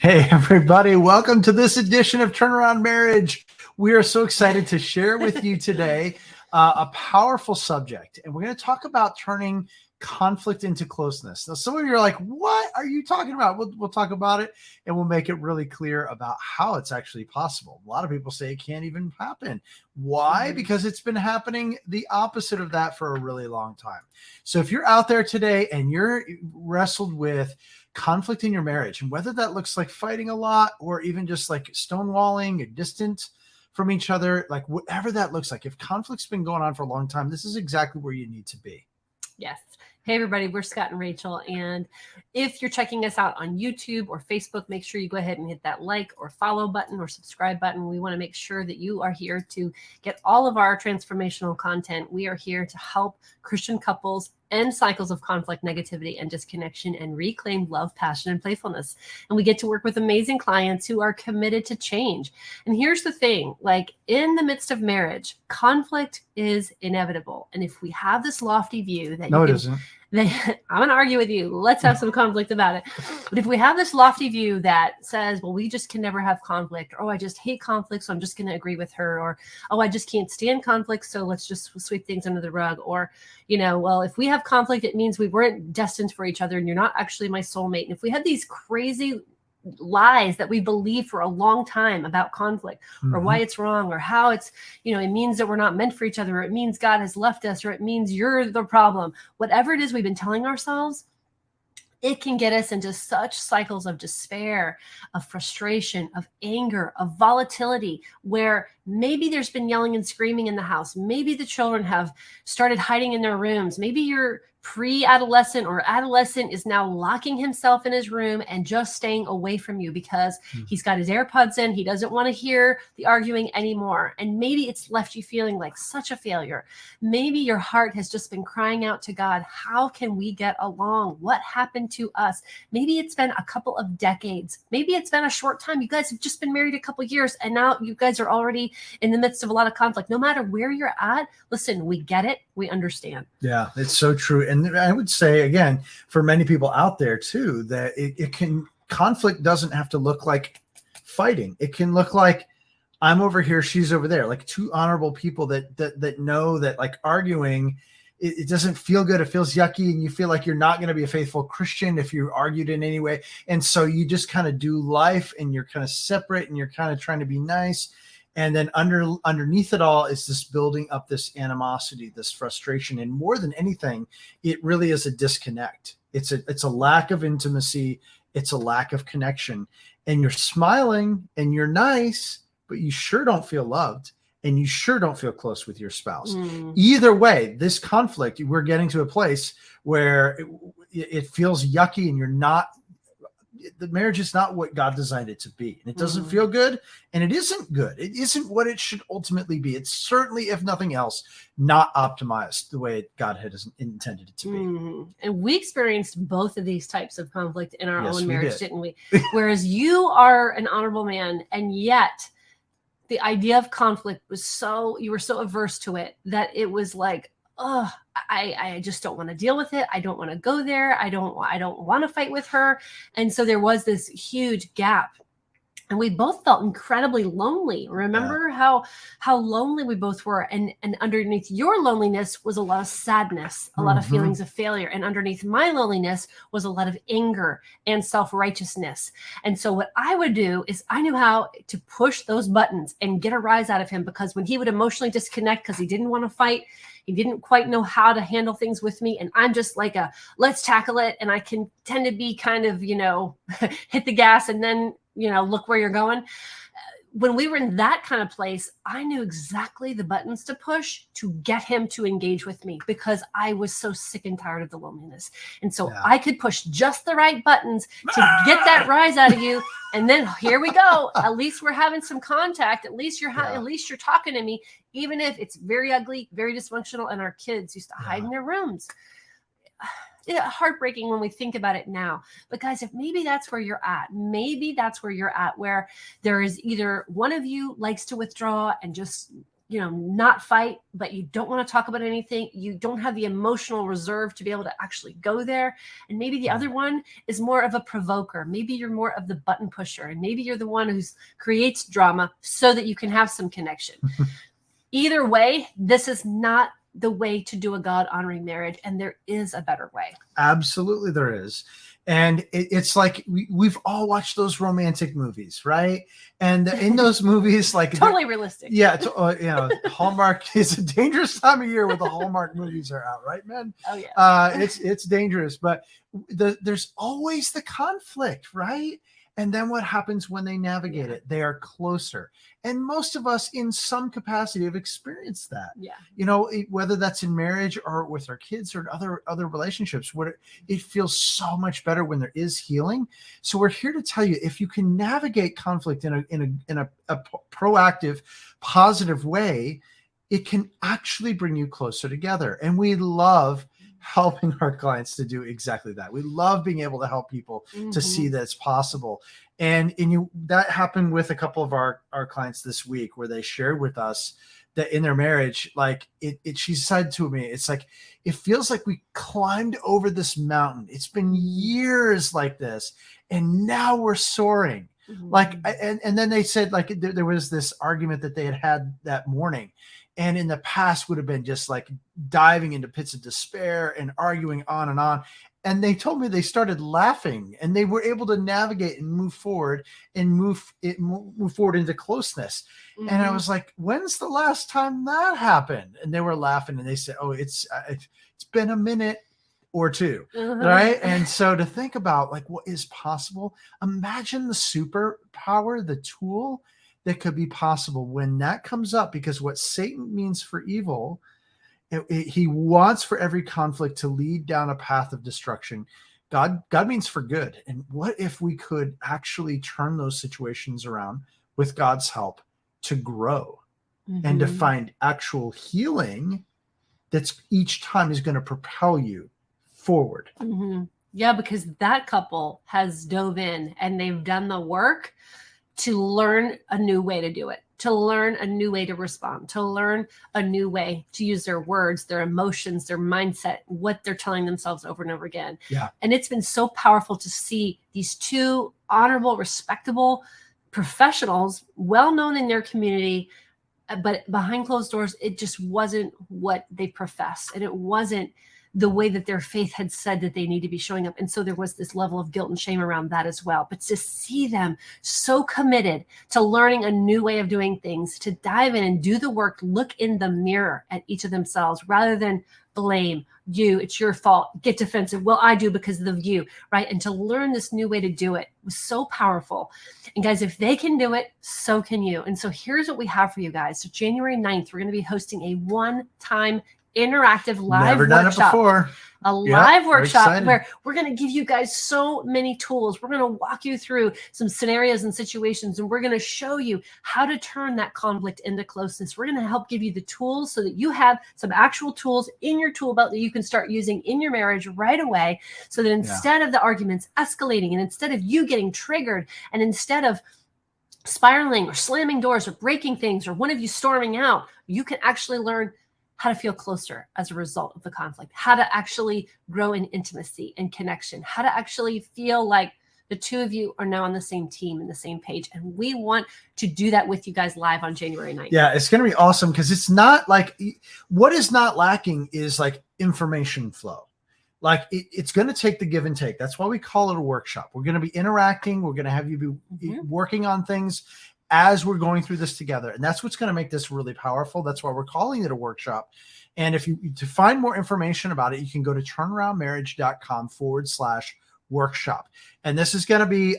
Hey, everybody. Welcome to this edition of Turnaround Marriage. We are so excited to share with you today a powerful subject. And we're going to talk about turning conflict into closeness. Now, some of you are like, what are you talking about? We'll talk about it, and we'll make it really clear about how it's actually possible. A lot of people say it can't even happen. Why? Because it's been happening the opposite of that for a really long time. So if you're out there today and you're wrestled with conflict in your marriage, and whether that looks like fighting a lot or even just like stonewalling or distant from each other, like whatever that looks like, if conflict's been going on for a long time, this is exactly where you need to be. Yes. Hey, everybody, we're Scott and Rachel. And if you're checking us out on YouTube or Facebook, make sure you go ahead and hit that like or follow button or subscribe button. We want to make sure that you are here to get all of our transformational content. We are here to help Christian couples end cycles of conflict, negativity, and disconnection and reclaim love, passion, and playfulness. And we get to work with amazing clients who are committed to change. And here's the thing, like in the midst of marriage, conflict is inevitable. And if we have this lofty view that No, it isn't. I'm going to argue with you. Let's have some conflict about it. But if we have this lofty view that says, well, we just can never have conflict, or oh, I just hate conflict, so I'm just going to agree with her, or oh, I just can't stand conflict, so let's just sweep things under the rug, or, you know, well, if we have conflict, it means we weren't destined for each other and you're not actually my soulmate. And if we had these crazy lies that we believe for a long time about conflict, or why it's wrong, or how it's, you know, it means that we're not meant for each other, or it means God has left us, or it means you're the problem, whatever it is we've been telling ourselves, it can get us into such cycles of despair, of frustration, of anger, of volatility, where maybe there's been yelling and screaming in the house. Maybe the children have started hiding in their rooms. Maybe your pre-adolescent or adolescent is now locking himself in his room and just staying away from you because he's got his AirPods in. He doesn't want to hear the arguing anymore. And maybe it's left you feeling like such a failure. Maybe your heart has just been crying out to God, how can we get along? What happened to us? Maybe it's been a couple of decades. Maybe it's been a short time. You guys have just been married a couple of years, and now you guys are already in the midst of a lot of conflict. No matter where you're at, listen, we get it. We understand. Yeah, it's so true. And I would say, again, for many people out there too, that conflict doesn't have to look like fighting. It can look like I'm over here, she's over there, like two honorable people that know that like arguing, it doesn't feel good. It feels yucky, and you feel like you're not going to be a faithful Christian if you argued in any way. And so you just kind of do life, and you're kind of separate, and you're kind of trying to be nice. And then underneath it all is this building up this animosity, this frustration. And more than anything, it really is a disconnect. It's a lack of intimacy. It's a lack of connection. And you're smiling and you're nice, but you sure don't feel loved, and you sure don't feel close with your spouse. Either way, this conflict, we're getting to a place where it feels yucky, and the marriage is not what God designed it to be. And it doesn't feel good, and it isn't good. It isn't what it should ultimately be. It's certainly, if nothing else, not optimized the way God had intended it to be. And we experienced both of these types of conflict in our own marriage, didn't we? Whereas you are an honorable man, and yet the idea of conflict you were so averse to it that it was like, oh, I just don't want to deal with it. I don't want to go there. I don't want to fight with her. And so there was this huge gap. And we both felt incredibly lonely. Remember how lonely we both were. And underneath your loneliness was a lot of sadness, a lot of feelings of failure. And underneath my loneliness was a lot of anger and self-righteousness. And so what I would do is I knew how to push those buttons and get a rise out of him, because when he would emotionally disconnect because he didn't want to fight, he didn't quite know how to handle things with me. And I'm just like let's tackle it. And I can tend to be kind of, hit the gas and then, look where you're going. When we were in that kind of place, I knew exactly the buttons to push to get him to engage with me, because I was so sick and tired of the loneliness. And so I could push just the right buttons to get that rise out of you. And then here we go. At least we're having some contact. At least you're talking to me, even if it's very ugly, very dysfunctional, and our kids used to hide in their rooms. It's heartbreaking when we think about it now. But guys, if maybe that's where you're at, where there is either one of you likes to withdraw and just not fight, but you don't want to talk about anything. You don't have the emotional reserve to be able to actually go there. And maybe the other one is more of a provoker. Maybe you're more of the button pusher, and maybe you're the one who creates drama so that you can have some connection. Either way, this is not the way to do a God-honoring marriage, and there is a better way. Absolutely, there is. And it's like we've all watched those romantic movies, right? And in those movies, like totally realistic. Yeah, Hallmark is a dangerous time of year when the Hallmark movies are out, right, man? Oh yeah, it's dangerous, but there's always the conflict, right? And then what happens when they navigate it? They are closer. And most of us in some capacity have experienced that. Yeah. Whether that's in marriage or with our kids or other relationships, where it feels so much better when there is healing. So we're here to tell you, if you can navigate conflict in a proactive, positive way, it can actually bring you closer together. And we love helping our clients to do exactly that. We love being able to help people to see that it's possible. And that happened with a couple of our clients this week, where they shared with us that in their marriage, like she said to me, it's like, it feels like we climbed over this mountain. It's been years like this, and now we're soaring. And then they said, like, there was this argument that they had that morning, and in the past would have been just like diving into pits of despair and arguing on and on. And they told me they started laughing, and they were able to navigate and move forward and move forward into closeness. And I was like, when's the last time that happened? And they were laughing, and they said, oh, it's been a minute or two. Right. And so to think about, like, what is possible, imagine the superpower, the tool that could be possible when that comes up, because what Satan means for evil, he wants for every conflict to lead down a path of destruction. God means for good. And what if we could actually turn those situations around with God's help to grow and to find actual healing that's each time is going to propel you forward. Yeah, because that couple has dove in and they've done the work to learn a new way to do it, to learn a new way to respond, to learn a new way to use their words, their emotions, their mindset, what they're telling themselves over and over again. Yeah. And it's been so powerful to see these two honorable, respectable professionals, well known in their community, but behind closed doors, it just wasn't what they profess. And it wasn't the way that their faith had said that they need to be showing up. And so there was this level of guilt and shame around that as well. But to see them so committed to learning a new way of doing things, to dive in and do the work, look in the mirror at each of themselves rather than blame you, it's your fault, get defensive. Well, I do because of you, right? And to learn this new way to do it was so powerful. And guys, if they can do it, so can you. And so here's what we have for you guys. So January 9th, we're going to be hosting a one-time interactive live Never done workshop. It before. A live workshop where we're going to give you guys so many tools. We're going to walk you through some scenarios and situations, and we're going to show you how to turn that conflict into closeness. We're going to help give you the tools so that you have some actual tools in your tool belt that you can start using in your marriage right away, so that instead of the arguments escalating, and instead of you getting triggered, and instead of spiraling or slamming doors or breaking things or one of you storming out, you can actually learn how to feel closer as a result of the conflict, how to actually grow in intimacy and connection, how to actually feel like the two of you are now on the same team and the same page. And we want to do that with you guys live on January 9th. Yeah, it's going to be awesome, because it's not like, what is not lacking is like information flow. Like it's going to take the give and take. That's why we call it a workshop. We're going to be interacting. We're going to have you be working on things as we're going through this together. And that's what's going to make this really powerful. That's why we're calling it a workshop. And to find more information about it, you can go to turnaroundmarriage.com/workshop. And this is going to be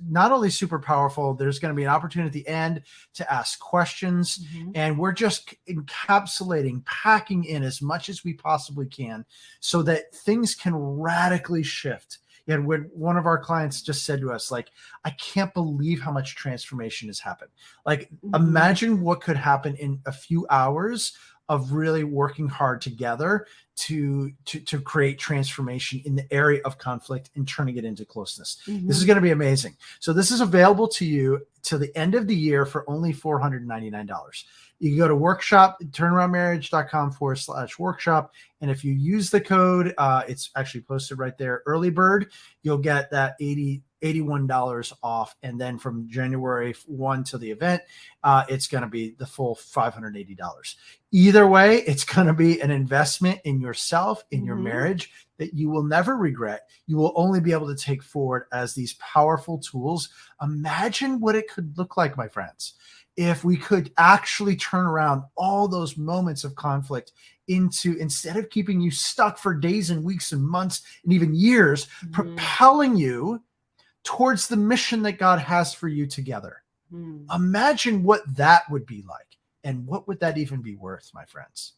not only super powerful, there's going to be an opportunity at the end to ask questions. And we're just encapsulating, packing in as much as we possibly can so that things can radically shift. And when one of our clients just said to us, like, I can't believe how much transformation has happened. Like, imagine what could happen in a few hours of really working hard together to create transformation in the area of conflict and turning it into closeness. This is going to be amazing. So this is available to you till the end of the year for only $499. You can go to workshop, turnaroundmarriage.com/workshop. And if you use the code, it's actually posted right there, early bird, you'll get that $81 off. And then from January 1 to the event, it's going to be the full $580. Either way, it's going to be an investment in yourself, in your marriage, that you will never regret. You will only be able to take forward as these powerful tools. Imagine what it could look like, my friends, if we could actually turn around all those moments of conflict into, instead of keeping you stuck for days and weeks and months and even years, propelling you towards the mission that God has for you together. Imagine what that would be like. And what would that even be worth, my friends?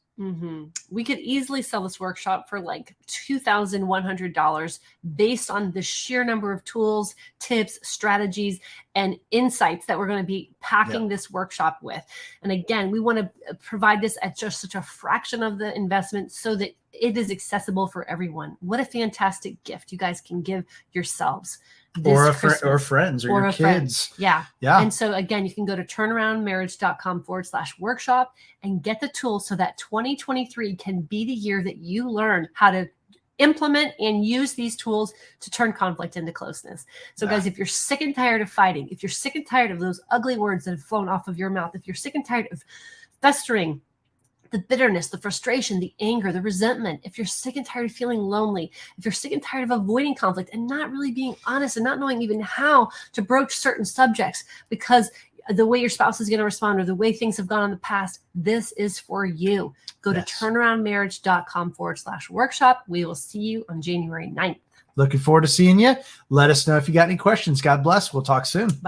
We could easily sell this workshop for like $2,100 based on the sheer number of tools, tips, strategies, and insights that we're going to be packing this workshop with. And again, we want to provide this at just such a fraction of the investment so that it is accessible for everyone. What a fantastic gift you guys can give yourselves. Or friends or your kids. Yeah. And so again, you can go to turnaroundmarriage.com/workshop and get the tools so that 2023 can be the year that you learn how to implement and use these tools to turn conflict into closeness. So guys, if you're sick and tired of fighting, if you're sick and tired of those ugly words that have flown off of your mouth, if you're sick and tired of festering the bitterness, the frustration, the anger, the resentment, if you're sick and tired of feeling lonely, if you're sick and tired of avoiding conflict and not really being honest and not knowing even how to broach certain subjects because the way your spouse is going to respond or the way things have gone in the past, this is for you. Go to turnaroundmarriage.com/workshop. We will see you on January 9th. Looking forward to seeing you. Let us know if you got any questions. God bless. We'll talk soon. Bye, guys.